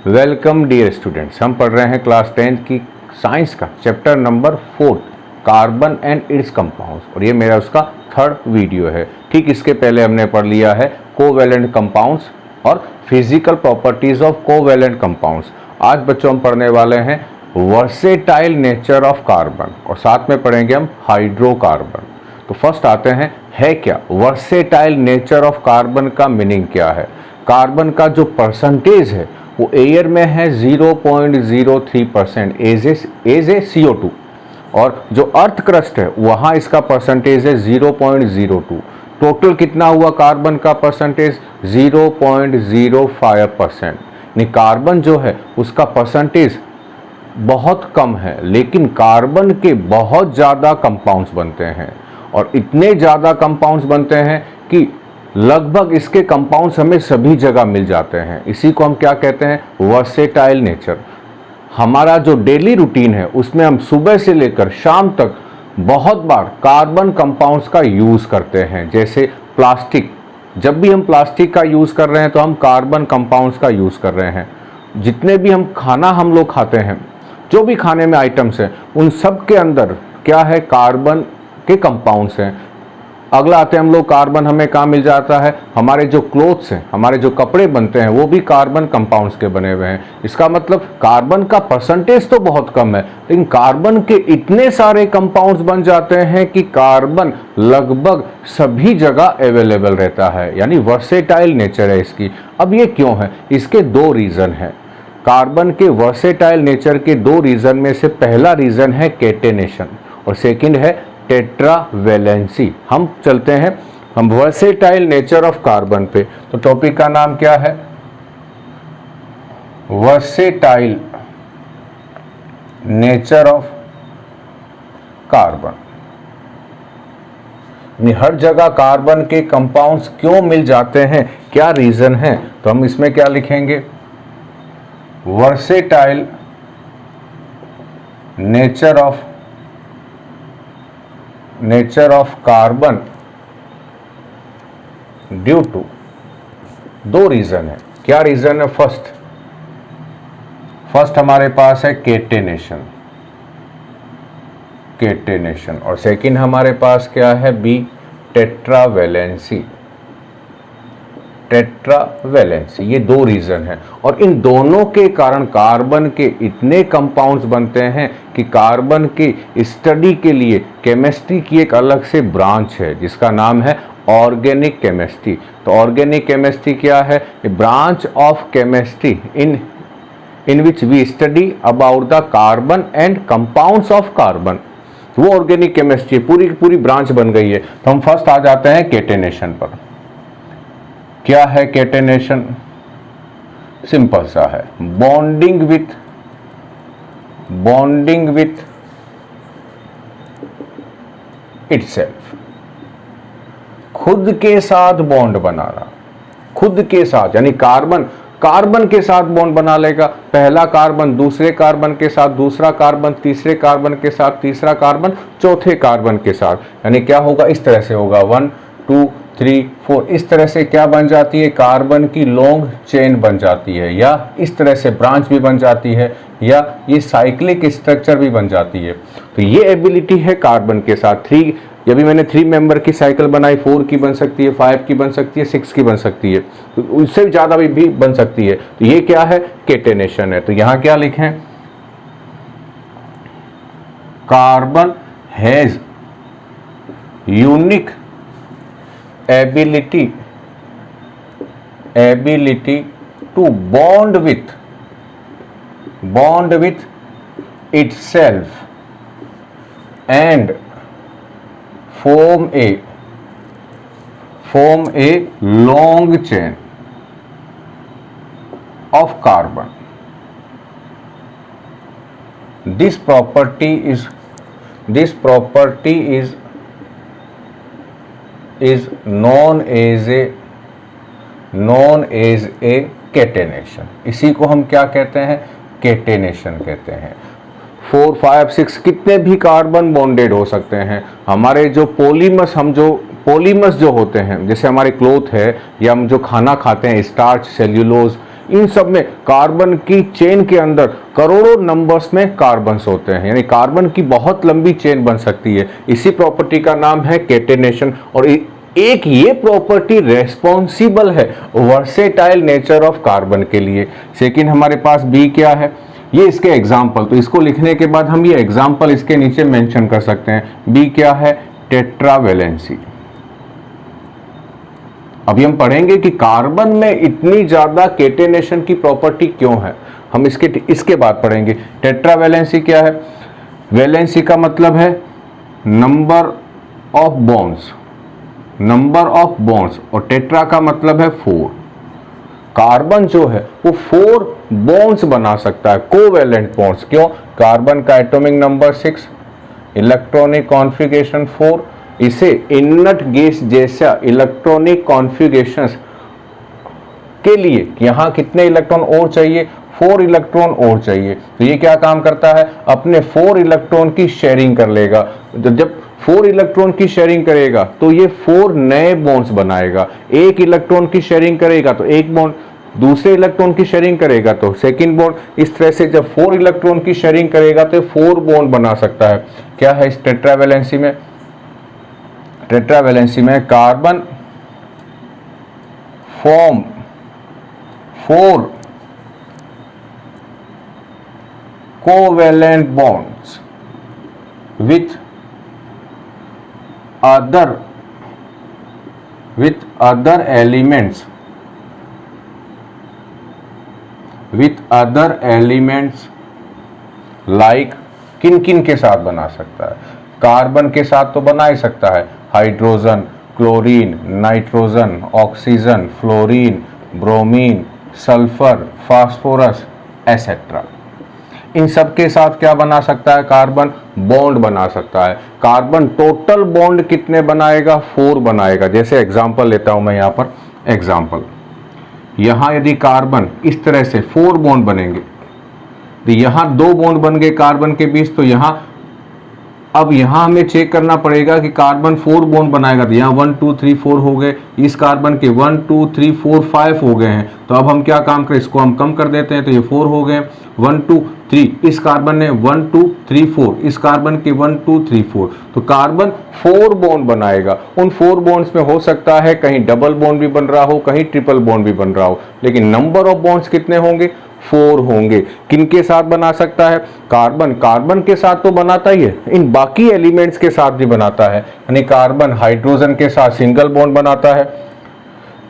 Welcome dear students. हम पढ़ रहे हैं क्लास 10th की साइंस का chapter number 4 carbon and it's compounds, और ये मेरा उसका थर्ड वीडियो है। ठीक इसके पहले हमने पढ़ लिया है कोवैलेंट कंपाउंड्स और physical properties of covalent compounds. आज बच्चों हम पढ़ने वाले हैं वर्सेटाइल नेचर ऑफ कार्बन, और साथ में पढ़ेंगे हम हाइड्रोकार्बन। तो फर्स्ट आते हैं, है क्या वर्सेटाइल नेचर ऑफ कार्बन का मीनिंग क्या है। कार्बन का जो परसेंटेज है वो एयर में है 0.03% एज ए CO2, और जो अर्थ क्रस्ट है वहाँ इसका परसेंटेज है 0.02। टोटल कितना हुआ कार्बन का परसेंटेज 0.05%। यानी कार्बन जो है उसका परसेंटेज बहुत कम है, लेकिन कार्बन के बहुत ज़्यादा कंपाउंड्स बनते हैं, और इतने ज़्यादा कंपाउंड्स बनते हैं कि लगभग इसके कंपाउंड्स हमें सभी जगह मिल जाते हैं। इसी को हम क्या कहते हैं, वर्सेटाइल नेचर। हमारा जो डेली रूटीन है उसमें हम सुबह से लेकर शाम तक बहुत बार कार्बन कंपाउंड्स का यूज़ करते हैं। जैसे प्लास्टिक, जब भी हम प्लास्टिक का यूज़ कर रहे हैं तो हम कार्बन कंपाउंड्स का यूज़ कर रहे हैं। जितने भी हम लोग खाते हैं, जो भी खाने में आइटम्स हैं, उन सब के अंदर क्या है, कार्बन के कंपाउंड्स हैं। अगला आते हैं हम लोग, कार्बन हमें कहाँ मिल जाता है, हमारे जो क्लोथ्स हैं, हमारे जो कपड़े बनते हैं वो भी कार्बन कंपाउंड्स के बने हुए हैं। इसका मतलब कार्बन का परसेंटेज तो बहुत कम है, लेकिन कार्बन के इतने सारे कंपाउंड्स बन जाते हैं कि कार्बन लगभग सभी जगह अवेलेबल रहता है। यानी वर्सेटाइल नेचर है इसकी। अब ये क्यों है, इसके दो रीज़न हैं। कार्बन के वर्सेटाइल नेचर के दो रीज़न में से पहला रीज़न है केटेनेशन और सेकेंड है टेट्रावैलेंसी। हम चलते हैं हम वर्सेटाइल नेचर ऑफ कार्बन पे। तो टॉपिक का नाम क्या है, वर्सेटाइल नेचर ऑफ कार्बन। हर जगह कार्बन के कंपाउंड्स क्यों मिल जाते हैं, क्या रीजन है, तो हम इसमें क्या लिखेंगे, versatile nature of carbon due to, दो रीजन है। क्या रीजन है, फर्स्ट हमारे पास है केटेनेशन, और सेकंड हमारे पास क्या है, बी टेट्रावैलेंसी। ये दो रीजन है, और इन दोनों के कारण कार्बन के इतने कंपाउंड्स बनते हैं कि कार्बन के स्टडी के लिए केमिस्ट्री की एक अलग से ब्रांच है जिसका नाम है ऑर्गेनिक केमिस्ट्री। तो ऑर्गेनिक केमिस्ट्री क्या है, branch of chemistry in which we study about the carbon and compounds of carbon. वो ऑर्गेनिक केमिस्ट्री पूरी ब्रांच बन गई है। तो हम फर्स्ट आ जाते हैं केटेनेशन पर। क्या है केटेनेशन, सिंपल सा है, बॉन्डिंग विथ इटसेल्फ, खुद के साथ बॉन्ड बनाना। खुद के साथ यानी कार्बन के साथ बॉन्ड बना लेगा। पहला कार्बन दूसरे कार्बन के साथ, दूसरा कार्बन तीसरे कार्बन के साथ, तीसरा कार्बन चौथे कार्बन के साथ। यानी क्या होगा, इस तरह से होगा 1 2 3 4, इस तरह से क्या बन जाती है, कार्बन की लॉन्ग चेन बन जाती है, या इस तरह से ब्रांच भी बन जाती है, या ये साइक्लिक स्ट्रक्चर भी बन जाती है। तो ये एबिलिटी है कार्बन के साथ। 3, अभी मैंने 3 मेंबर की साइकिल बनाई, 4 की बन सकती है, 5 की बन सकती है, 6 की बन सकती है, तो उससे भी ज़्यादा भी बन सकती है। तो ये क्या है, केटेनेशन है। तो यहाँ क्या लिखें, carbon has unique ability to bond with itself and form a long chain of carbon. This property is known as a catenation. इसी को हम क्या कहते हैं, केटेनेशन कहते हैं। 4 5 6 कितने भी कार्बन बॉन्डेड हो सकते हैं। हमारे जो पॉलीमर्स जो होते हैं, जैसे हमारे क्लोथ है या हम जो खाना खाते हैं, स्टार्च, सेल्यूलोज, इन सब में कार्बन की चेन के अंदर करोड़ों नंबर्स में कार्बन्स होते हैं, यानी कार्बन की बहुत लंबी चेन बन सकती है। इसी प्रॉपर्टी का नाम है केटेनेशन। और एक ये प्रॉपर्टी रेस्पॉन्सिबल है वर्सेटाइल नेचर ऑफ कार्बन के लिए। सेकेंड हमारे पास बी क्या है, ये इसके एग्जाम्पल, तो इसको लिखने के बाद हम ये एग्जाम्पल इसके नीचे मेंशन कर सकते हैं। बी क्या है, टेट्रावैलेंसी। अभी हम पढ़ेंगे कि कार्बन में इतनी ज्यादा केटेनेशन की प्रॉपर्टी क्यों है, हम इसके बाद पढ़ेंगे। टेट्रावैलेंसी क्या है, वैलेंसी का मतलब है number of bonds, number of bonds, और टेट्रा का मतलब है 4। कार्बन जो है वो 4 बॉन्ड्स बना सकता है, कोवैलेंट बॉन्ड्स। क्यों, कार्बन का एटॉमिक नंबर 6, इलेक्ट्रॉनिक कॉन्फ़िगरेशन 4, इसे इनर्ट गैस जैसा इलेक्ट्रॉनिक कॉन्फ़िगरेशंस के लिए यहां कितने इलेक्ट्रॉन और चाहिए, 4 इलेक्ट्रॉन और चाहिए। तो ये क्या काम करता है, अपने 4 इलेक्ट्रॉन की शेयरिंग कर लेगा। जब 4 इलेक्ट्रॉन की शेयरिंग करेगा तो ये 4 नए बॉन्ड्स बनाएगा। एक इलेक्ट्रॉन की शेयरिंग करेगा तो एक बॉन्ड, दूसरे इलेक्ट्रॉन की शेयरिंग करेगा तो सेकंड बॉन्ड। इस तरह से जब 4 इलेक्ट्रॉन की शेयरिंग करेगा तो 4 बॉन्ड बना सकता है। क्या है इस टेट्रावैलेंसी में, टेट्रावैलेंसी में carbon form 4 covalent bonds with other elements like किन किन के साथ बना सकता है, कार्बन के साथ तो बना ही सकता है, hydrogen, chlorine, nitrogen, oxygen, fluorine, bromine, sulphur, phosphorus etcetera. इन सब के साथ क्या बना सकता है, कार्बन बॉन्ड बना सकता है। कार्बन टोटल बॉन्ड कितने बनाएगा, 4 बनाएगा। जैसे एग्जांपल लेता हूं मैं यहां पर एग्जांपल, यहां यदि कार्बन इस तरह से 4 बॉन्ड बनेंगे तो यहां 2 बॉन्ड बन गए कार्बन के बीच, तो यहां अब यहां हमें चेक करना पड़ेगा कि कार्बन 4 बॉन्ड बनाएगा, तो यहां 1 2 3 4 हो गए, इस कार्बन के 1 2 3 4 5 हो गए हैं। तो अब हम क्या काम करें, इसको हम कम कर देते हैं, तो ये 4 हो गए, 1 2 3, इस कार्बन ने 1 2 3 4, इस कार्बन के 1 2 3 4, तो कार्बन 4 बॉन्ड बनाएगा। उन 4 बॉन्ड्स में हो सकता है कहीं डबल बॉन्ड भी बन रहा हो, कहीं ट्रिपल बॉन्ड भी बन रहा हो, लेकिन नंबर ऑफ बॉन्ड्स कितने होंगे, 4 होंगे। किन के साथ बना सकता है, कार्बन कार्बन के साथ तो बनाता ही है, इन बाकी एलिमेंट्स के साथ भी बनाता है। यानी कार्बन हाइड्रोजन के साथ सिंगल बॉन्ड बनाता है,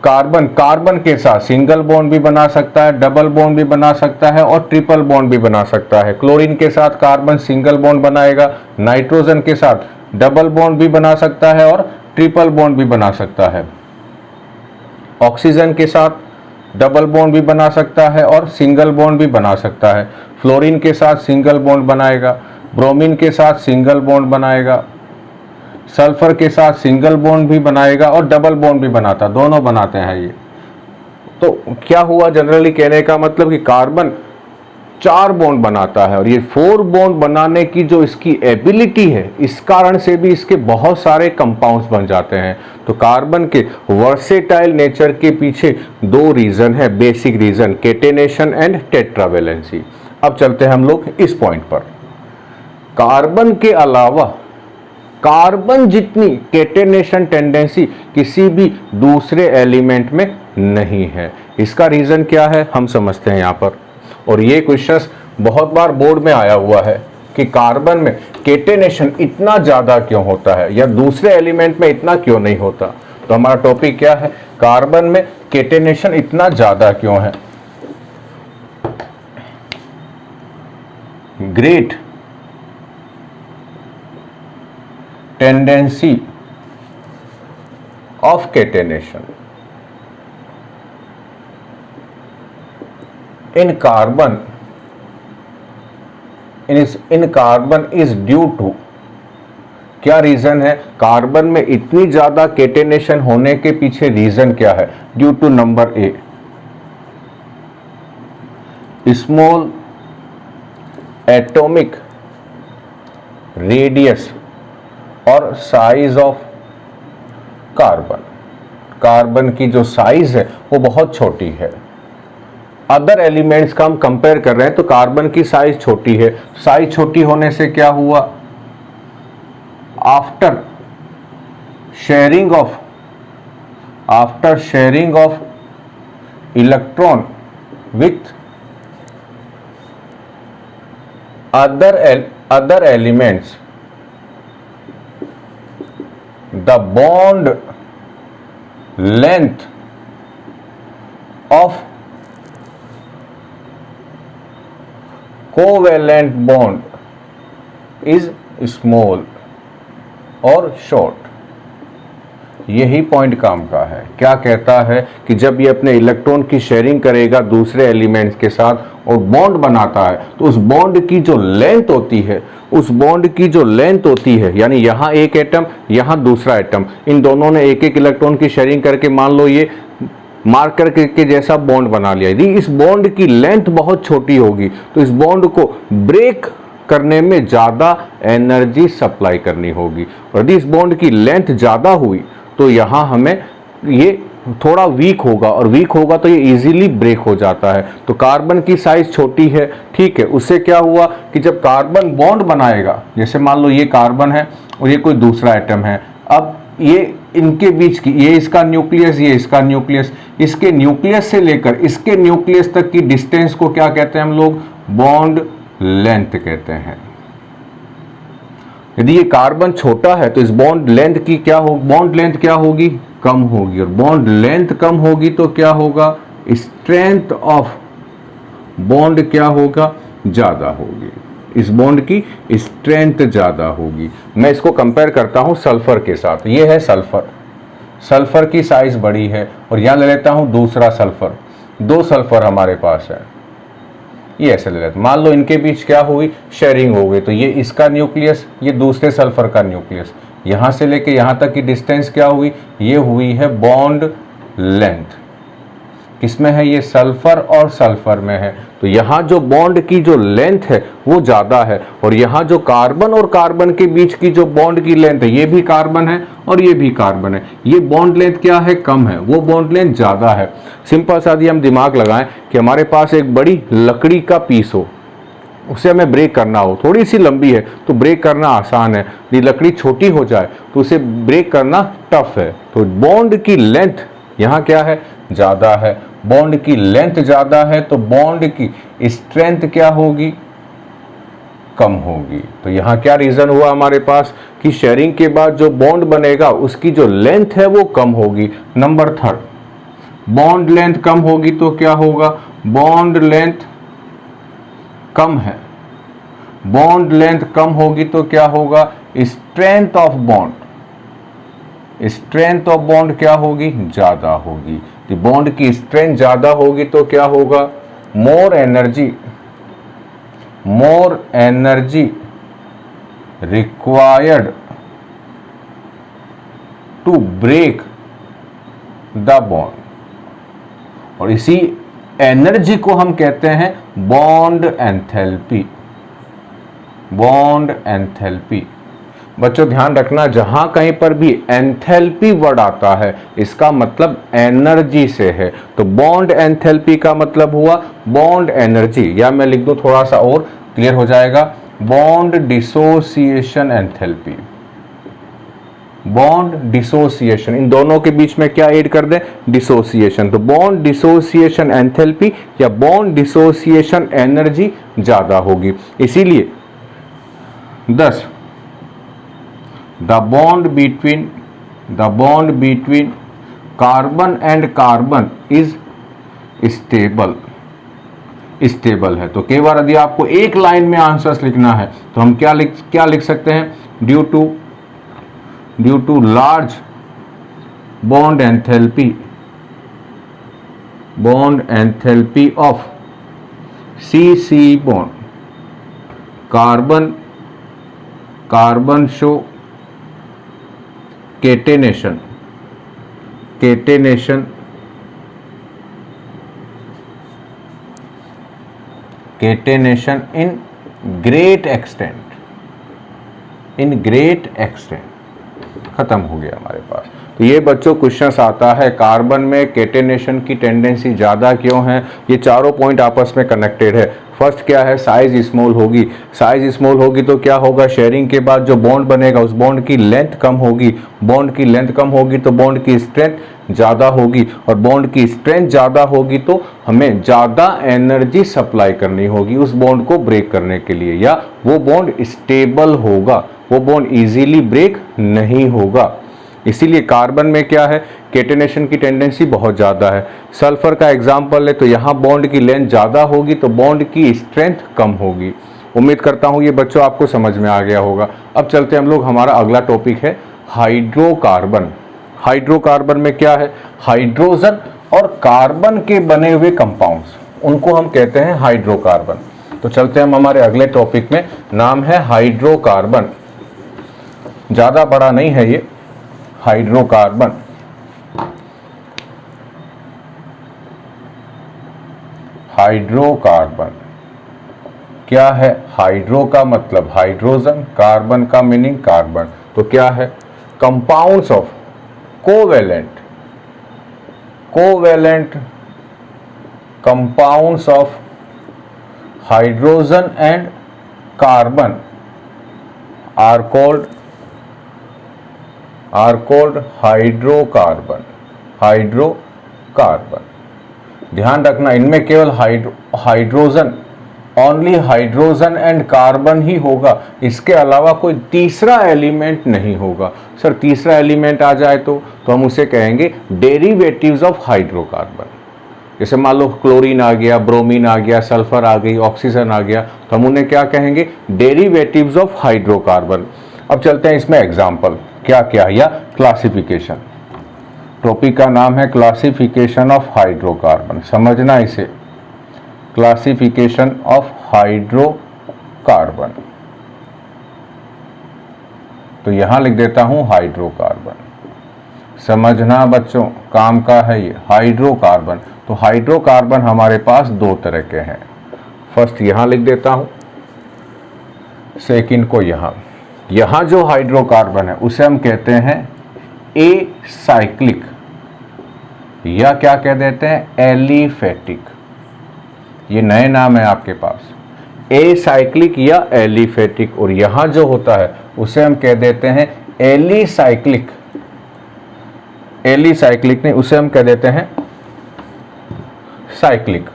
कार्बन कार्बन के साथ सिंगल बॉन्ड भी बना सकता है, डबल बॉन्ड भी बना सकता है और ट्रिपल बॉन्ड भी बना सकता है। क्लोरीन के साथ कार्बन सिंगल बॉन्ड बनाएगा, नाइट्रोजन के साथ डबल बॉन्ड भी बना सकता है और ट्रिपल बॉन्ड भी बना सकता है। ऑक्सीजन के साथ डबल बॉन्ड भी बना सकता है और सिंगल बॉन्ड भी बना सकता है। फ्लोरीन के साथ सिंगल बॉन्ड बनाएगा, ब्रोमीन के साथ सिंगल बॉन्ड बनाएगा, सल्फर के साथ सिंगल बॉन्ड भी बनाएगा और डबल बॉन्ड भी बनाता, दोनों बनाते हैं ये। तो क्या हुआ, जनरली कहने का मतलब कि कार्बन 4 बॉन्ड बनाता है, और ये 4 बॉन्ड बनाने की जो इसकी एबिलिटी है, इस कारण से भी इसके बहुत सारे कंपाउंड्स बन जाते हैं। तो कार्बन के वर्सेटाइल नेचर के पीछे 2 रीजन है, basic reason, catenation and tetravalency. अब चलते हैं हम लोग इस पॉइंट पर। कार्बन के अलावा कार्बन जितनी केटेनेशन टेंडेंसी किसी भी दूसरे एलिमेंट में नहीं है। इसका रीजन क्या है हम समझते हैं यहां पर, और ये क्वेश्चंस बहुत बार बोर्ड में आया हुआ है कि कार्बन में केटेनेशन इतना ज्यादा क्यों होता है या दूसरे एलिमेंट में इतना क्यों नहीं होता। तो हमारा टॉपिक क्या है, कार्बन में केटेनेशन इतना ज्यादा क्यों है। Great tendency of catenation in carbon is due to, क्या रीजन है, कार्बन में इतनी ज्यादा केटेनेशन होने के पीछे रीजन क्या है। Due to number a, small atomic radius और साइज ऑफ कार्बन, कार्बन की जो साइज है वो बहुत छोटी है। अदर एलिमेंट्स का हम कंपेयर कर रहे हैं तो कार्बन की साइज छोटी है। साइज छोटी होने से क्या हुआ, after sharing of electron with other elements, the bond length of covalent bond is small or short। यही पॉइंट काम का है। क्या कहता है कि जब ये अपने इलेक्ट्रॉन की शेयरिंग करेगा दूसरे एलिमेंट्स के साथ और बॉन्ड बनाता है तो उस बॉन्ड की जो लेंथ होती है, यानी यहाँ एक एटम यहाँ दूसरा एटम, इन दोनों ने एक एक इलेक्ट्रॉन की शेयरिंग करके मान लो ये मार्कर के जैसा बॉन्ड बना लिया। यदि इस बॉन्ड की लेंथ बहुत छोटी होगी तो इस बॉन्ड को ब्रेक करने में ज़्यादा एनर्जी सप्लाई करनी होगी, और यदि इस बॉन्ड की लेंथ ज़्यादा हुई तो यहाँ हमें ये थोड़ा वीक होगा, और वीक होगा तो ये इजीली ब्रेक हो जाता है। तो कार्बन की साइज छोटी है, ठीक है। उससे क्या हुआ कि जब कार्बन बॉन्ड बनाएगा, जैसे मान लो ये कार्बन है और ये कोई दूसरा एटम है, अब ये इनके बीच की, ये इसका न्यूक्लियस, ये इसका न्यूक्लियस, इसके न्यूक्लियस से लेकर इसके न्यूक्लियस तक की डिस्टेंस को क्या कहते हैं हम लोग, बॉन्ड लेंथ कहते हैं। यदि ये कार्बन छोटा है तो इस बॉन्ड लेंथ की क्या हो, बॉन्ड लेंथ क्या होगी, कम होगी, और बॉन्ड लेंथ कम होगी तो क्या होगा, स्ट्रेंथ ऑफ बॉन्ड क्या होगा, ज्यादा होगी। इस बॉन्ड की स्ट्रेंथ ज्यादा होगी। मैं इसको कंपेयर करता हूं सल्फर के साथ। ये है सल्फर, सल्फर की साइज बड़ी है, और यहां ले लेता हूं दूसरा सल्फर। दो सल्फर हमारे पास है, ये ऐसे ले लेते। मान लो इनके बीच क्या हुई, शेयरिंग हो गई, तो ये इसका न्यूक्लियस, ये दूसरे सल्फर का न्यूक्लियस, यहां से लेके यहां तक की डिस्टेंस क्या हुई, ये हुई है बॉन्ड लेंथ। किसमें है, ये सल्फर और सल्फर में है। तो यहाँ जो बॉन्ड की जो लेंथ है वो ज़्यादा है, और यहाँ जो कार्बन और कार्बन के बीच की जो बॉन्ड की लेंथ है, ये भी कार्बन है और ये भी कार्बन है, ये बॉन्ड लेंथ क्या है, कम है, वो बॉन्ड लेंथ ज़्यादा है। सिंपल सा यदि हम दिमाग लगाएं कि हमारे पास एक बड़ी लकड़ी का पीस हो, उसे हमें ब्रेक करना हो, थोड़ी सी लंबी है तो ब्रेक करना आसान है, यदि लकड़ी छोटी हो जाए तो उसे ब्रेक करना टफ है। तो बॉन्ड की लेंथ यहाँ क्या है, ज़्यादा है। बॉन्ड की लेंथ ज़्यादा है तो बॉन्ड की स्ट्रेंथ क्या होगी, कम होगी। तो यहाँ क्या रीज़न हुआ हमारे पास कि शेयरिंग के बाद जो बॉन्ड बनेगा उसकी जो लेंथ है वो कम होगी। नंबर थर्ड, बॉन्ड लेंथ कम होगी तो क्या होगा, बॉन्ड लेंथ कम है, बॉन्ड लेंथ कम होगी तो क्या होगा, strength of bond, strength of bond क्या होगी, ज्यादा होगी। तो बॉन्ड की स्ट्रेंथ ज्यादा होगी तो क्या होगा, more energy required to break the bond, और इसी एनर्जी को हम कहते हैं बॉन्ड एंथैल्पी। बॉन्ड एंथैल्पी, बच्चों ध्यान रखना, जहां कहीं पर भी एंथैल्पी वर्ड आता है इसका मतलब एनर्जी से है। तो बॉन्ड एंथैल्पी का मतलब हुआ बॉन्ड एनर्जी, या मैं लिख दूं थोड़ा सा और क्लियर हो जाएगा, bond dissociation enthalpy. Bond dissociation, इन दोनों के बीच में क्या ऐड कर दें, डिसोसिएशन। तो बॉन्ड डिसोसिएशन एंथैल्पी या बॉन्ड डिसोसिएशन एनर्जी ज्यादा होगी। इसीलिए 10 the bond between carbon and carbon is stable है। तो कई बार यदि आपको एक लाइन में आंसर्स लिखना है तो हम क्या लिख सकते हैं, due to large bond enthalpy of C bond, carbon show catenation in great extent, खत्म हो गया हमारे पास। तो ये बच्चों क्वेश्चंस आता है कार्बन में केटेनेशन की टेंडेंसी ज़्यादा क्यों है। ये चारों पॉइंट आपस में कनेक्टेड है। फर्स्ट क्या है, साइज स्मॉल होगी। साइज स्मॉल होगी तो क्या होगा, शेयरिंग के बाद जो बॉन्ड बनेगा उस बॉन्ड की लेंथ कम होगी। बॉन्ड की लेंथ कम होगी तो बॉन्ड की स्ट्रेंथ ज़्यादा होगी, और बॉन्ड की स्ट्रेंथ ज़्यादा होगी तो हमें ज़्यादा एनर्जी सप्लाई करनी होगी उस बॉन्ड को ब्रेक करने के लिए, या वो बॉन्ड स्टेबल होगा, वो बॉन्ड इजीली ब्रेक नहीं होगा। इसीलिए कार्बन में क्या है, केटेनेशन की टेंडेंसी बहुत ज़्यादा है। सल्फर का एग्जाम्पल ले तो यहाँ बॉन्ड की लेंथ ज़्यादा होगी तो बॉन्ड की स्ट्रेंथ कम होगी। उम्मीद करता हूँ ये बच्चों आपको समझ में आ गया होगा। अब चलते हम लोग, हमारा अगला टॉपिक है हाइड्रोकार्बन। हाइड्रोकार्बन में क्या है, हाइड्रोजन और कार्बन के बने हुए कंपाउंड्स, उनको हम कहते हैं हाइड्रोकार्बन। तो चलते हम हमारे अगले टॉपिक में, नाम है हाइड्रोकार्बन। ज़्यादा बड़ा नहीं है ये, हाइड्रोकार्बन। हाइड्रोकार्बन क्या है, हाइड्रो का मतलब हाइड्रोजन, कार्बन का मीनिंग कार्बन। तो क्या है, compounds of covalent compounds of hydrogen and carbon are called hydrocarbon. Hydrocarbon, ध्यान रखना इनमें केवल hydrogen, only hydrogen and carbon ही होगा, इसके अलावा कोई तीसरा एलिमेंट नहीं होगा। सर तीसरा एलिमेंट आ जाए तो हम उसे कहेंगे डेरिवेटिव्स ऑफ हाइड्रोकार्बन। जैसे मान लो क्लोरीन आ गया, ब्रोमीन आ गया, सल्फर आ गई, ऑक्सीजन आ गया, तो हम उन्हें क्या कहेंगे, डेरिवेटिव्स ऑफ हाइड्रोकार्बन। अब चलते हैं इसमें एग्जाम्पल क्या क्या, या क्लासिफिकेशन। टॉपिक का नाम है क्लासिफिकेशन ऑफ हाइड्रोकार्बन, समझना इसे, क्लासिफिकेशन ऑफ हाइड्रोकार्बन। तो यहां लिख देता हूं हाइड्रोकार्बन, समझना बच्चों, काम का है ये हाइड्रोकार्बन। तो हाइड्रोकार्बन हमारे पास दो तरह के हैं। फर्स्ट यहां लिख देता हूं, सेकंड को यहां जो हाइड्रोकार्बन है उसे हम कहते हैं ए साइक्लिक, या क्या कह देते हैं, एलिफेटिक। ये नए नाम है आपके पास, ए साइक्लिक या एलिफेटिक। और यहां जो होता है उसे हम कह देते हैं एलिसाइक्लिक। एलिसाइक्लिक नहीं, उसे हम कह देते हैं साइक्लिक।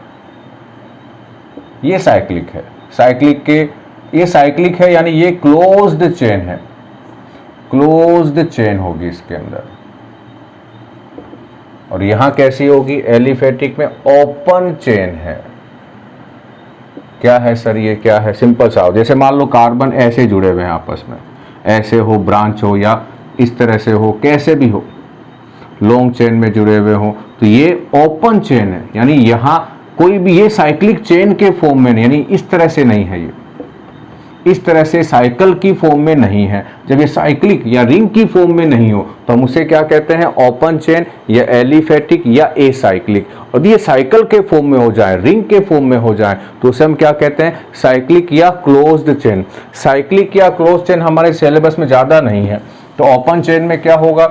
ये साइक्लिक है, ये साइक्लिक है, यानी ये क्लोज्ड चेन है, क्लोज्ड चेन होगी इसके अंदर। और यहां कैसी होगी, एलिफेटिक में ओपन चेन है। क्या है सर ये, क्या है, सिंपल सा हो, जैसे मान लो कार्बन ऐसे जुड़े हुए हैं आपस में, ऐसे हो, ब्रांच हो, या इस तरह से हो, कैसे भी हो, लॉन्ग चेन में जुड़े हुए हो, तो ये ओपन चेन है, यानी यहां कोई भी, ये साइक्लिक चेन के फॉर्म में नहीं, यानी इस तरह से नहीं है, ये इस तरह से साइकिल की फॉर्म में नहीं है। जब ये साइक्लिक या रिंग की फॉर्म में नहीं हो तो हम उसे क्या कहते हैं, ओपन चेन या एलिफेटिक या एसाइक्लिक। और ये साइकिल के फॉर्म में हो जाए, रिंग के फॉर्म में हो जाए, तो उसे हम क्या कहते हैं, साइक्लिक या क्लोज्ड चेन। साइक्लिक या क्लोज्ड चेन हमारे सिलेबस में ज़्यादा नहीं है। तो ओपन चेन में क्या होगा,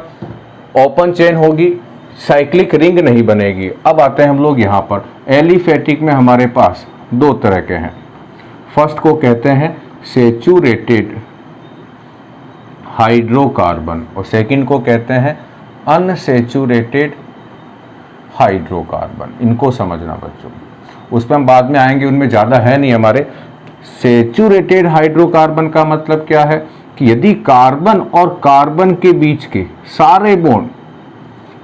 ओपन चेन होगी, साइक्लिक रिंग नहीं बनेगी। अब आते हैं हम लोग यहाँ पर, एलिफेटिक में हमारे पास दो तरह के हैं। फर्स्ट को कहते हैं सेचुरेटेड हाइड्रोकार्बन, और सेकंड को कहते हैं अनसेचुरेटेड हाइड्रोकार्बन। इनको समझना बच्चों, उस पर हम बाद में आएंगे, उनमें ज़्यादा है नहीं हमारे। सेचुरेटेड हाइड्रोकार्बन का मतलब क्या है कि यदि कार्बन और कार्बन के बीच के सारे बॉन्ड,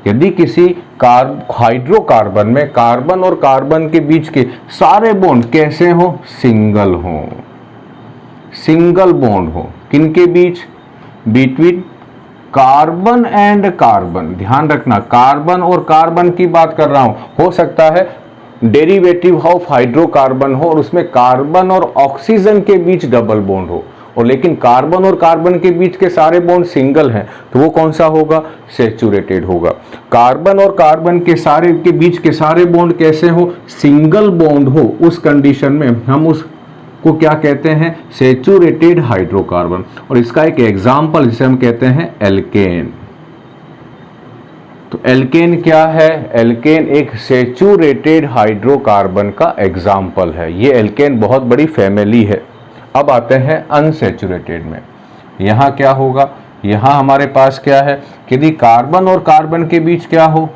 यदि किसी हाइड्रोकार्बन में कार्बन और कार्बन के बीच के सारे बॉन्ड कैसे हो, सिंगल हो, सिंगल बॉन्ड हो, किनके बीच, बिटवीन कार्बन एंड कार्बन। ध्यान रखना, कार्बन और कार्बन की बात कर रहा हूं, हो सकता है डेरिवेटिव ऑफ हाइड्रोकार्बन हो और उसमें कार्बन और ऑक्सीजन के बीच डबल बॉन्ड हो, और लेकिन कार्बन और कार्बन के बीच के सारे बॉन्ड सिंगल हैं, तो वो कौन सा होगा, सेचुरेटेड होगा। कार्बन और कार्बन के सारे के बीच के सारे बॉन्ड कैसे हो, सिंगल बॉन्ड हो, उस कंडीशन में हम उसको क्या कहते हैं, सेचुरेटेड हाइड्रोकार्बन। और इसका एक एग्जाम्पल जिसे हम कहते हैं एल्केन। तो एल्केन क्या है? एल्केन एक सेचुरेटेड हाइड्रोकार्बन का एग्जाम्पल है। ये एल्केन बहुत बड़ी फैमिली है। अब आते हैं अनसेचुरेटेड में। यहाँ क्या होगा? यहाँ हमारे पास क्या है कि यदि कार्बन और कार्बन के बीच क्या हो,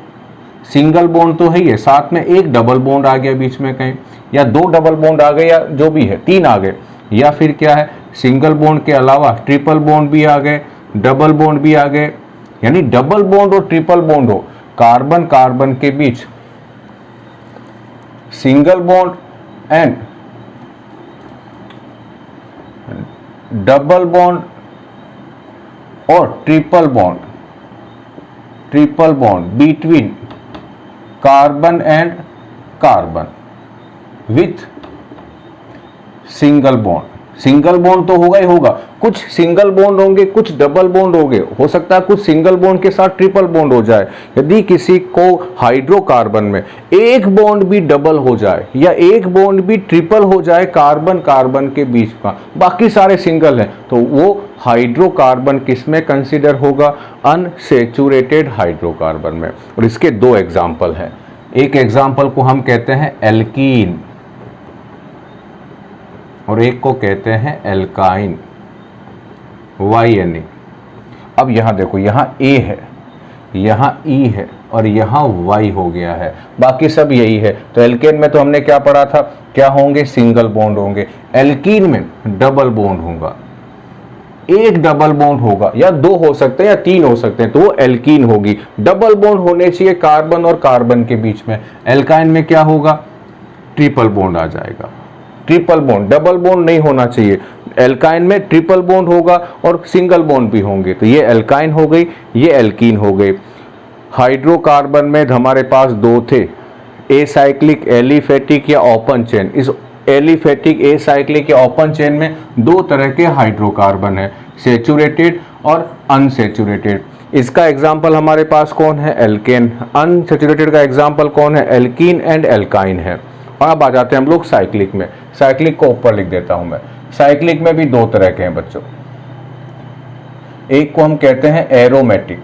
सिंगल बॉन्ड तो है ही है, साथ में एक डबल बॉन्ड आ गया बीच में कहीं, या दो डबल बॉन्ड आ गए, या जो भी है तीन आ गए, या फिर क्या है सिंगल बॉन्ड के अलावा ट्रिपल बॉन्ड भी आ गए, डबल बॉन्ड भी आ गए, यानी डबल बॉन्ड और ट्रिपल बॉन्ड हो, कार्बन कार्बन के बीच single bond and double bond और triple bond between carbon and carbon with single bond. Single bond तो होगा ही होगा, कुछ सिंगल बॉन्ड होंगे, कुछ डबल बॉन्ड होंगे, हो सकता है कुछ सिंगल बॉन्ड के साथ ट्रिपल बॉन्ड हो जाए। यदि किसी को हाइड्रोकार्बन में एक बॉन्ड भी डबल हो जाए या एक बॉन्ड भी ट्रिपल हो जाए कार्बन कार्बन के बीच का, बाकी सारे सिंगल हैं, तो वो हाइड्रोकार्बन किस में कंसिडर होगा? अनसेचुरेटेड हाइड्रोकार्बन में। और इसके दो एग्जाम्पल हैं। एक एग्जाम्पल को हम कहते हैं एल्कीन और एक को कहते हैं एल्काइन, YNA। अब यहाँ देखो, यहाँ A है, यहाँ E है और यहाँ Y हो गया है, बाकी सब यही है। तो एल्केन में तो हमने क्या पढ़ा था, क्या होंगे? सिंगल बॉन्ड होंगे। एल्कीन में डबल बॉन्ड होगा, एक डबल बॉन्ड होगा, या दो हो सकते हैं या तीन हो सकते हैं, तो वो एल्कीन होगी। डबल बॉन्ड होने चाहिए कार्बन और कार्बन के बीच में। एल्काइन में क्या होगा? ट्रिपल बॉन्ड आ जाएगा। ट्रिपल बॉन्ड, डबल बॉन्ड नहीं होना चाहिए। एल्काइन में ट्रिपल बॉन्ड होगा और सिंगल बॉन्ड भी होंगे, तो ये एल्काइन हो गई, ये एल्कीन हो गई। हाइड्रोकार्बन में हमारे पास दो थे, एसाइक्लिक, एलिफेटिक या ओपन चेन। इस एलिफेटिक, एसाइक्लिक या ओपन चेन में दो तरह के हाइड्रोकार्बन है, सेचुरेटेड और अनसेचुरेटेड। इसका एग्जाम्पल हमारे पास कौन है? एल्केन। अनसेचुरेटेड का एग्जाम्पल कौन है? एल्कीन एंड एल्काइन है। और अब आ जाते हैं हम लोग साइक्लिक में। साइक्लिक को ऊपर लिख देता हूं मैं। साइक्लिक में भी दो तरह के हैं बच्चों, एक को हम कहते हैं एरोमेटिक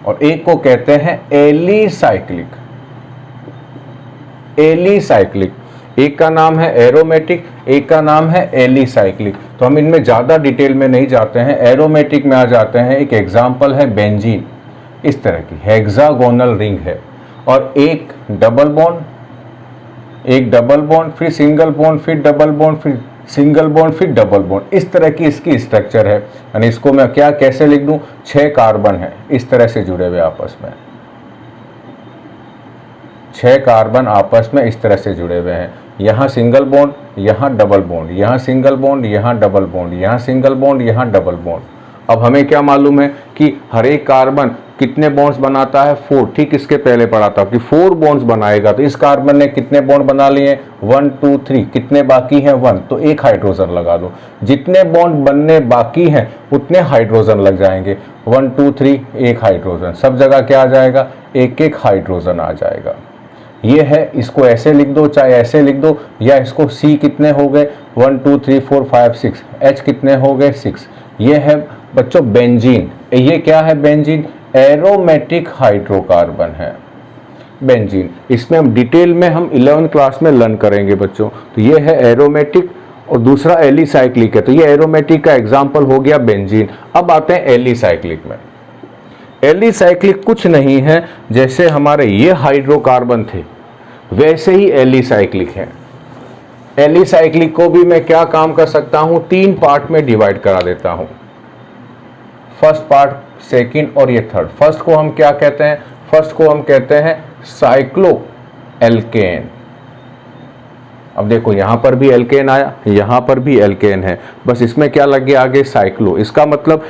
और एक को कहते हैं एलिसाइक्लिक। एलिसाइक्लिक, एक का नाम है एरोमेटिक, एक का नाम है एलिसाइक्लिक। तो हम इनमें ज्यादा डिटेल में नहीं जाते हैं, एरोमेटिक में आ जाते हैं। एक एग्जांपल है बेंजीन, इस तरह की हेक्सागोनल रिंग है और एक डबल बॉन्ड, एक डबल बॉन्ड, फिर सिंगल बॉन्ड, फिर डबल बॉन्ड, फिर सिंगल बॉन्ड, फिर डबल बॉन्ड, इस तरह की इसकी स्ट्रक्चर है। यानी इसको मैं क्या कैसे लिख दूं? 6 कार्बन है इस तरह से जुड़े हुए आपस में, 6 कार्बन आपस में इस तरह से जुड़े हुए हैं। यहाँ सिंगल बॉन्ड, यहाँ डबल बॉन्ड, यहाँ सिंगल बॉन्ड, यहाँ डबल बॉन्ड, यहाँ सिंगल बॉन्ड, यहाँ डबल बॉन्ड। अब हमें क्या मालूम है कि हर एक कार्बन कितने बॉन्ड्स बनाता है? 4। ठीक इसके पहले पढ़ा था कि 4 बॉन्ड्स बनाएगा। तो इस कार्बन ने कितने बॉन्ड बना लिए? 1 2 3। कितने बाकी हैं? 1। तो एक हाइड्रोजन लगा दो। जितने बॉन्ड बनने बाकी हैं उतने हाइड्रोजन लग जाएंगे। 1 2 3 एक हाइड्रोजन, सब जगह क्या आ जाएगा? एक एक हाइड्रोजन आ जाएगा। ये है, इसको ऐसे लिख दो चाहे ऐसे लिख दो, या इसको C कितने हो गए? 1 2 3 4 5 6। H कितने हो गए? 6। ये है बच्चों बेंजीन। ये क्या है? बेंजीन एरोमेटिक हाइड्रोकार्बन है बेंजीन। इसमें हम डिटेल में हम 11th क्लास में लर्न करेंगे बच्चों। तो ये है एरोमेटिक और दूसरा एलिसाइक्लिक है। तो ये एरोमेटिक का एग्जाम्पल हो गया बेंजीन। अब आते हैं एलिसाइक्लिक में। एलिसाइक्लिक कुछ नहीं है, जैसे हमारे ये हाइड्रोकार्बन थे वैसे ही एलिसाइक्लिक है। एलिसाइक्लिक को भी मैं क्या काम कर सकता हूं? 3 पार्ट में डिवाइड करा देता हूं। फर्स्ट पार्ट, सेकंड और ये थर्ड। फर्स्ट को हम क्या कहते हैं? फर्स्ट को हम कहते हैं साइक्लो एल्केन। अब देखो यहां पर भी एल्केन आया, यहां पर भी एल्केन है, बस इसमें क्या लग गया आगे? साइक्लो। इसका मतलब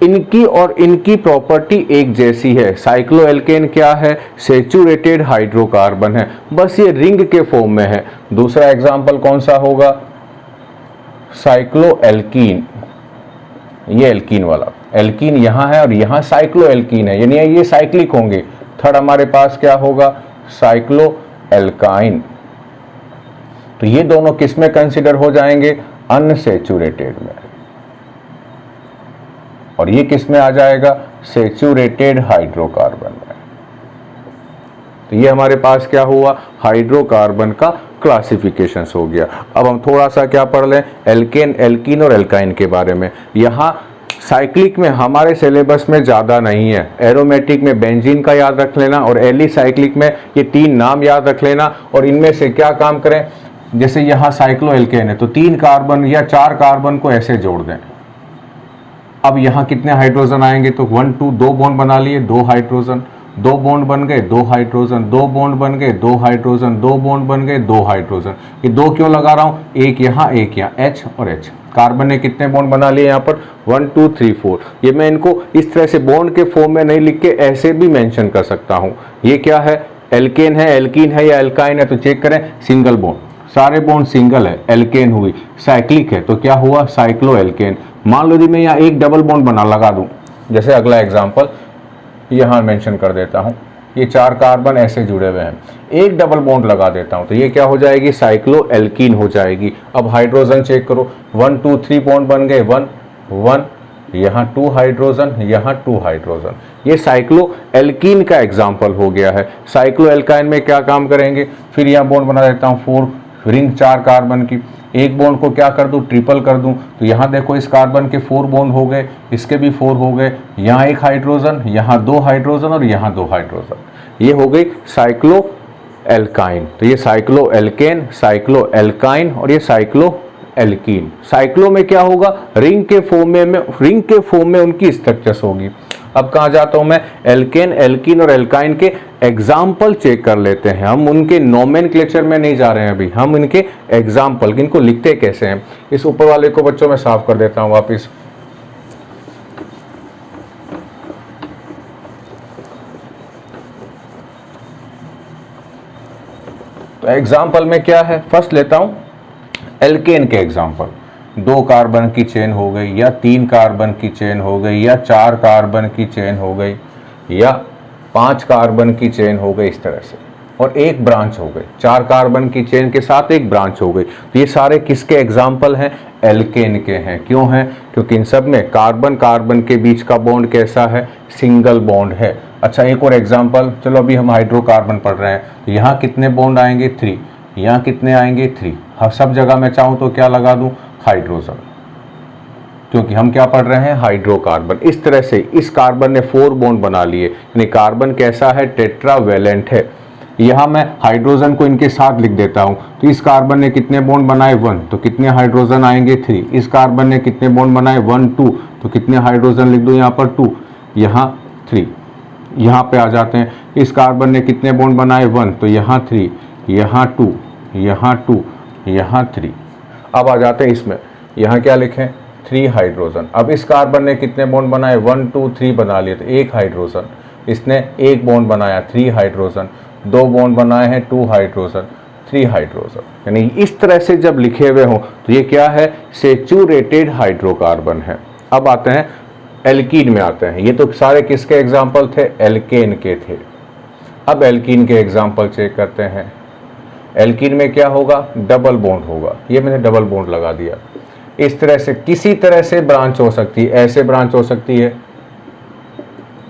इनकी और इनकी प्रॉपर्टी एक जैसी है। साइक्लो एल्केन क्या है? सेचुरेटेड हाइड्रोकार्बन है, बस ये रिंग के फॉर्म में है। दूसरा एग्जाम्पल कौन सा होगा? Cyclo alkene. ये एल्कीन वाला, एल्कीन यहाँ है और यहाँ साइक्लो एल्कीन है, यानी ये साइक्लिक होंगे। थर्ड हमारे पास क्या होगा? Cyclo alkyne. तो ये दोनों किस में कंसिडर हो जाएंगे? अनसेचुरेटेड में। और ये किस में आ जाएगा? सैचुरेटेड हाइड्रोकार्बन है। तो ये हमारे पास क्या हुआ, हाइड्रोकार्बन का क्लासिफिकेशन हो गया। अब हम थोड़ा सा क्या पढ़ लें, एल्केन, एल्कीन और एल्काइन के बारे में। यहाँ साइक्लिक में हमारे सिलेबस में ज़्यादा नहीं है। एरोमेटिक में बेंजीन का याद रख लेना और एलिसाइक्लिक में ये 3 नाम याद रख लेना और इनमें से क्या काम करें, जैसे यहाँ साइक्लोएल्केन है तो 3 कार्बन या 4 कार्बन को ऐसे जोड़ दें। अब यहाँ कितने हाइड्रोजन आएंगे, तो 1 2 2 बॉन्ड बना लिए, 2 हाइड्रोजन, 2 बॉन्ड बन गए, 2 हाइड्रोजन, 2 बॉन्ड बन गए, 2 हाइड्रोजन, 2 बॉन्ड बन गए, 2 हाइड्रोजन। ये 2 क्यों लगा रहा हूँ, एक यहाँ H और H। कार्बन ने कितने बॉन्ड बना लिए यहाँ पर, 1 2 3 4। ये मैं इनको इस तरह से बॉन्ड के फॉर्म में नहीं लिख के ऐसे भी मेंशन कर सकता हूँ। ये क्या है, एल्केन है, एल्कीन है या एल्काइन है, तो चेक करें, सिंगल बॉन्ड, सारे बॉन्ड सिंगल है, एल्केन हुई। साइक्लिक है तो क्या हुआ, साइक्लो एल्केन। मान लो यदि मैं यहाँ एक डबल बॉन्ड बना लगा दूं, जैसे अगला एग्जांपल यहाँ मेंशन कर देता हूँ, ये 4 कार्बन ऐसे जुड़े हुए हैं, एक डबल बॉन्ड लगा देता हूँ तो ये क्या हो जाएगी, साइक्लो एल्कीन हो जाएगी। अब हाइड्रोजन चेक करो, 1 2 3 बॉन्ड बन गए, 1 1, यहाँ 2 हाइड्रोजन, यहाँ 2 हाइड्रोजन। ये साइक्लो एल्कीन का एग्जाम्पल हो गया है। साइक्लो एल्काइन में क्या काम करेंगे, फिर यहाँ बॉन्ड बना देता हूँ 4, रिंग 4 कार्बन की, एक बॉन्ड को क्या कर दूं, ट्रिपल कर दूं, तो यहाँ देखो इस कार्बन के 4 बॉन्ड हो गए, इसके भी 4 हो गए, यहाँ 1 हाइड्रोजन, यहाँ 2 हाइड्रोजन और यहाँ 2 हाइड्रोजन। ये हो गई साइक्लो एल्काइन। तो ये साइक्लो एल्केन, साइक्लो एल्काइन और ये साइक्लो एल्कीन। साइक्लो में क्या होगा, रिंग के फॉर्म में उनकी स्ट्रक्चर्स होगी। अब कहाँ जाता हूँ मैं, एल्केन, एल्कीन और एल्काइन के एग्जाम्पल चेक कर लेते हैं। हम उनके नोमेनक्लेचर में नहीं जा रहे हैं अभी, हम इनके एग्जाम्पल, इनको लिखते कैसे हैं। इस ऊपर वाले को बच्चों में साफ कर देता हूँ वापिस। तो एग्जाम्पल में क्या है, फर्स्ट लेता हूँ एल्केन के एग्जाम्पल। 2 कार्बन की चेन हो गई या 3 कार्बन की चेन हो गई या 4 कार्बन की चेन हो गई या 5 कार्बन की चेन हो गई, इस तरह से, और एक ब्रांच हो गई, 4 कार्बन की चेन के साथ एक ब्रांच हो गई। तो ये सारे किसके एग्जाम्पल हैं, एल्केन के हैं। क्यों हैं, क्योंकि इन सब में कार्बन कार्बन के बीच का बॉन्ड कैसा है, सिंगल बॉन्ड है। अच्छा एक और एग्जाम्पल, चलो अभी हम हाइड्रोकार्बन पढ़ रहे हैं, तो यहाँ कितने बॉन्ड आएंगे, 3, यहाँ कितने आएंगे, 3। हाँ सब जगह मैं चाहूँ तो क्या लगा दूँ, हाइड्रोजन, क्योंकि हम क्या पढ़ रहे हैं, हाइड्रोकार्बन। इस तरह से इस कार्बन ने 4 बॉन्ड बना लिए, यानी कार्बन कैसा है, टेट्रावैलेंट है। यहाँ मैं हाइड्रोजन को इनके साथ लिख देता हूँ, तो इस कार्बन ने कितने बॉन्ड बनाए, 1, तो कितने हाइड्रोजन आएंगे, 3। इस कार्बन ने कितने बॉन्ड बनाए, 1 2, तो कितने हाइड्रोजन लिख दो यहाँ पर, 2, यहाँ 3। यहाँ पे आ जाते हैं, इस कार्बन ने कितने बॉन्ड बनाए, 1, तो यहाँ 3, यहाँ 2, यहाँ 2, यहाँ 3। अब आ जाते हैं इसमें, यहाँ क्या लिखें, 3 हाइड्रोजन। अब इस कार्बन ने कितने बॉन्ड बनाए, 1 2 3 बना लिए, तो 1 हाइड्रोजन, इसने एक बॉन्ड बनाया, 3 हाइड्रोजन, 2 बॉन्ड बनाए हैं, 2 हाइड्रोजन, 3 हाइड्रोजन। यानी इस तरह से जब लिखे हुए हों तो ये क्या है, सैचुरेटेड हाइड्रोकार्बन है। अब आते हैं एल्कीन में आते हैं। ये तो सारे किसके एग्जाम्पल थे, एल्केन के थे। अब एल्कीन के एग्जाम्पल चेक करते हैं। एल्कीन में क्या होगा, डबल बॉन्ड होगा, ये मैंने डबल बॉन्ड लगा दिया। इस तरह से किसी तरह से ब्रांच हो सकती है, ऐसे ब्रांच हो सकती है,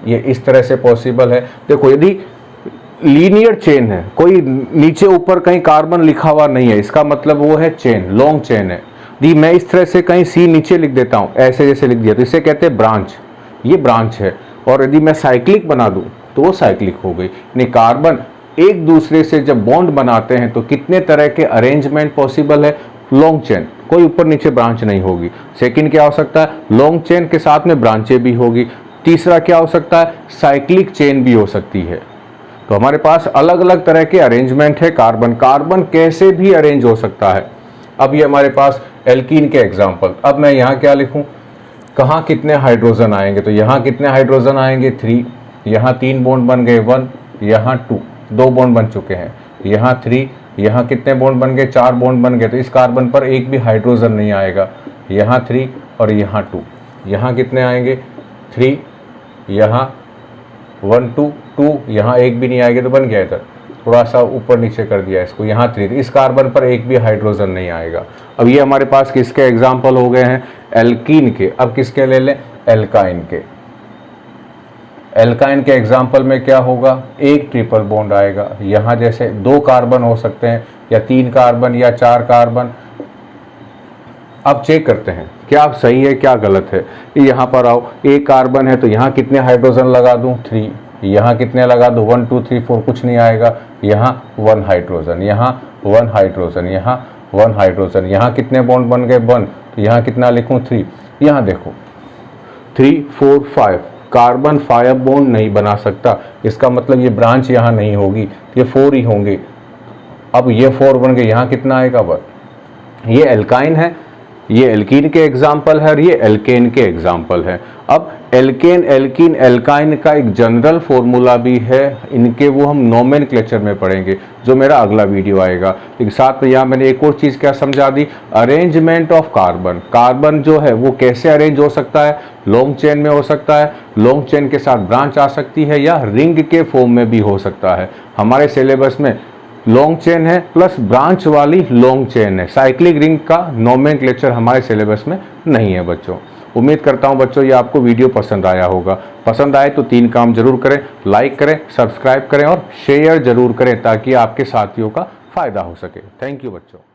ये इस तरह से पॉसिबल है। देखो यदि लीनियर चेन है, कोई नीचे ऊपर कहीं कार्बन लिखा हुआ नहीं है, इसका मतलब वो है चेन, लॉन्ग चेन है। यदि मैं इस तरह से कहीं सी नीचे लिख देता हूँ, ऐसे जैसे लिख दिया, तो इसे कहते हैं ब्रांच, ये ब्रांच है। और यदि मैं साइक्लिक बना दूं तो वो साइक्लिक हो गई। यानी कार्बन एक दूसरे से जब बॉन्ड बनाते हैं तो कितने तरह के अरेंजमेंट पॉसिबल है, लॉन्ग चेन, कोई ऊपर नीचे ब्रांच नहीं होगी। सेकंड क्या हो सकता है, लॉन्ग चेन के साथ में ब्रांचें भी होगी। तीसरा क्या हो सकता है, साइक्लिक चेन भी हो सकती है। तो हमारे पास अलग अलग तरह के अरेंजमेंट है। कार्बन कैसे भी अरेंज हो सकता है। अब ये हमारे पास एल्कीन के एग्जाम्पल। अब मैं यहाँ क्या लिखूँ, कहाँ कितने हाइड्रोजन आएंगे, तो यहाँ कितने हाइड्रोजन आएंगे, 3, यहाँ 3 बॉन्ड बन गए, 1, यहाँ 2 बॉन्ड बन चुके हैं, यहाँ 3, यहाँ कितने बॉन्ड बन गए, 4 बॉन्ड बन गए। तो इस कार्बन पर एक भी हाइड्रोजन नहीं आएगा, यहाँ 3 और यहाँ 2, यहाँ कितने आएंगे, 3, यहाँ 1 2 2, यहाँ एक भी नहीं आएगा, तो बन गया इधर, थोड़ा सा ऊपर नीचे कर दिया इसको, यहाँ 3, इस कार्बन पर एक भी हाइड्रोजन नहीं आएगा। अब ये हमारे पास किसके एग्जाम्पल हो गए हैं, एल्कीन के। अब किसके ले लें, एल्काइन के। एल्काइन के एग्जाम्पल में क्या होगा, एक ट्रिपल बॉन्ड आएगा। यहाँ जैसे 2 कार्बन हो सकते हैं या 3 कार्बन या 4 कार्बन। अब चेक करते हैं क्या सही है क्या गलत है। यहाँ पर आओ, एक कार्बन है तो यहाँ कितने हाइड्रोजन लगा दूँ, 3। यहाँ कितने लगा दूँ, 1 2 3 4, कुछ नहीं आएगा। यहाँ 1 हाइड्रोजन, यहाँ 1 हाइड्रोजन, यहाँ 1 हाइड्रोजन। यहाँ कितने बॉन्ड बन गए, 1। तो यहाँ कितना लिखूँ, 3। यहाँ देखो 3 4 5, कार्बन 5 बॉन्ड नहीं बना सकता, इसका मतलब ये ब्रांच यहाँ नहीं होगी, ये 4 ही होंगे। अब ये 4 बन गए, यहाँ कितना आएगा, 1। ये एल्काइन है, ये एल्कीन के एग्जाम्पल है और ये एल्केन के एग्जाम्पल है। अब एल्केन, एल्कीन, एल्काइन का एक जनरल फॉर्मूला भी है, इनके वो हम नोमेनक्लेचर में पढ़ेंगे, जो मेरा अगला वीडियो आएगा। लेकिन साथ में यहाँ मैंने एक और चीज़ क्या समझा दी, अरेंजमेंट ऑफ कार्बन। कार्बन जो है वो कैसे अरेंज हो सकता है, लॉन्ग चेन में हो सकता है, लॉन्ग चेन के साथ ब्रांच आ सकती है, या रिंग के फॉर्म में भी हो सकता है। हमारे सिलेबस में लॉन्ग चेन है प्लस ब्रांच वाली लॉन्ग चेन है, साइक्लिक रिंग का नोमेनक्लेचर हमारे सिलेबस में नहीं है बच्चों। उम्मीद करता हूं बच्चों ये आपको वीडियो पसंद आया होगा। पसंद आए तो 3 काम जरूर करें, लाइक करें, सब्सक्राइब करें और शेयर जरूर करें, ताकि आपके साथियों का फायदा हो सके। थैंक यू बच्चों।